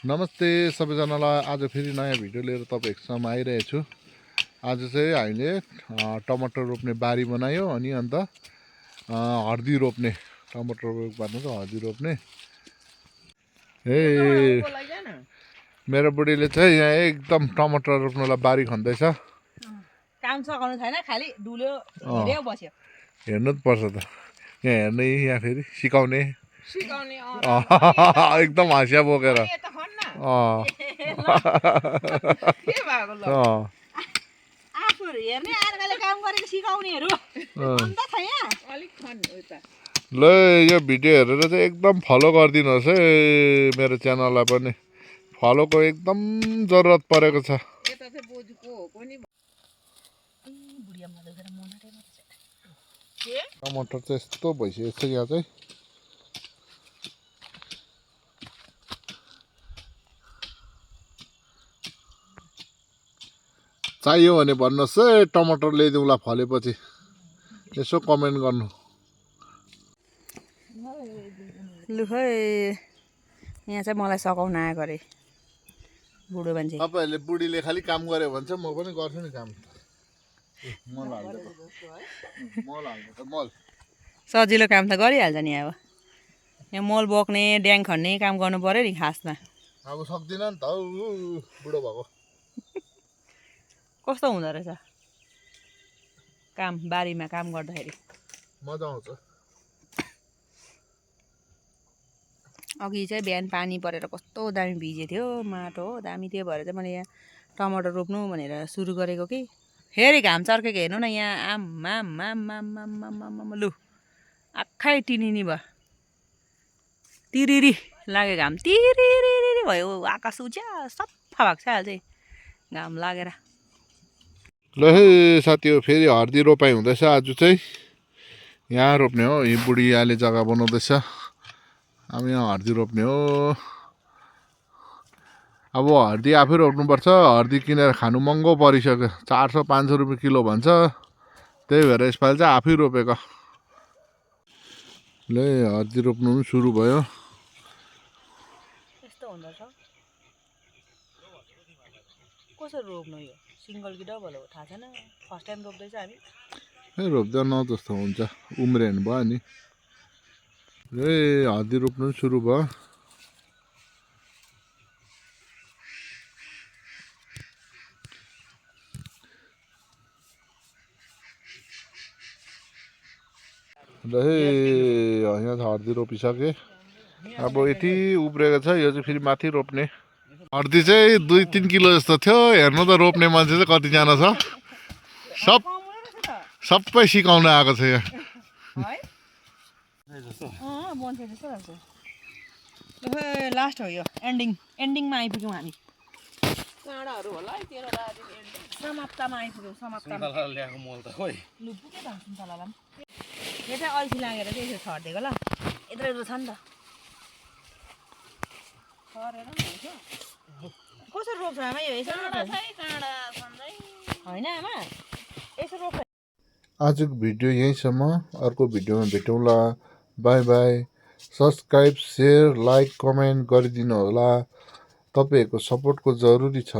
नमस्ते सबैजनालाई। आज फेरि नयाँ भिडियो लिएर तपाईँहरूको सामु आइरहेको छु। आज चाहिँ हामीले टमाटर रोप्ने बारी बनायो अनि अन्त हर्दी रोप्ने टमाटर भन्नु त हर्दी रोप्ने। ए मेरो बुढीले चाहिँ यहाँ एकदम टमाटर रोप्नलाई बारी खन्दैछ। काम सघाउनु छैन, खालि डुल्यो हेर्यो बस्यो। हेर्नु त पर्छ त, यहाँ हेर्ने यहाँ फेरि सिकाउने एकदम हाँसिया बोकेर ल यो भिडियो हेरेर चाहिँ एकदम फलो गरिदिनुहोस् है। मेरो च्यानललाई पनि फलोको एकदम जरुरत परेको छ। टमाटर चाहिँ यस्तो भइसकेको छ यहाँ चाहिँ। चाहियो भने भन्नुहोस् है, टमाटर ल्याइदिउँला फलेपछि। यसो कमेन्ट गर्नु। लु खै यहाँ चाहिँ मलाई सघाउन आएको अरे बुढो मान्छे। तपाईँहरूले बुढीले खालि काम गर्यो भने चाहिँ म पनि गर्छु नि काम। सजिलो काम त गरिहाल्छ नि। अब यहाँ मल बोक्ने ड्याङ खन्ने काम गर्नु पर्यो नि खासमा। अब सक्दिनँ नि त हौ बुढो भएको। कस्तो हुँदो रहेछ काम, बारीमा काम गर्दाखेरि मजा आउँछ। अघि चाहिँ बिहान पानी परेर कस्तो दामी भिजेको थियो, माटो हो दामी थियो भएर चाहिँ मैले यहाँ टमाटर रोप्नु भनेर सुरु गरेको कि फेरि घाम चर्केको हेर्नु न यहाँ। आम लु आखै टिनिनी भयो, तिरिरी लाग्यो घाम, तिरिरी भयो। आकाश उज्या सफा भएको छ अहिले चाहिँ घाम लागेर। ल है साथीहरू, फेरि हर्दी रोपाइ हुँदैछ आज चाहिँ। यहाँ रोप्ने हो, यी बुढी यहाँले जग्गा बनाउँदैछ। अब यहाँ हर्दी रोप्ने हो। अब हर्दी आफै रोप्नुपर्छ। हर्दी किनेर खानु महँगो परिसक्यो, 400-500 रुपियाँ किलो भन्छ। त्यही भएर यसपालि चाहिँ आफै रोपेको। ल हर्दी रोप्नु पनि सुरु भयो। यस्तो हुँदो छ कसरी रोप्नु? यो सिङ्गल कि डबल हो थाहा छैन, फर्स्ट टाइम रोप्दैछ हामी। ए रोप्दा न जस्तो हुन्छ, उम्रेन भयो नि। ए हर्दी रोप्नु पनि सुरु भयो। ल है यहाँ हर्दी रोपिसके। अब यति उब्रेको छ, यो चाहिँ फेरि माथि रोप्ने। हर्दी चाहिँ 2-3 किलो जस्तो थियो। हेर्नु त रोप्ने मान्छे चाहिँ कतिजना छ। सबै सिकाउन आएको छ यहाँ। लास्ट हो यो, एन्डिङमा आइपुग्यौँ हामी। काँडाहरू होला है तेरो समाप्तमा आइपुग्यौँ। समाप्तमा ल्याएको मल त खोइ लु पुग्यो त सुन्तलालाई पनि। यो चाहिँ अल्छी लागेर चाहिँ यसो छरिदिएको ल, यत्रो यत्रो छ नि त। कसरी रोप्छ आमा यो? यसो होइन आमा यसो रोप्छ। आजको भिडियो यहीँसम्म। अर्को भिडियोमा भेटौँला। Bye bye. Subscribe, share, like, comment गरिदिनु होला। तपाईँहरूको सपोर्टको जरुरी छ।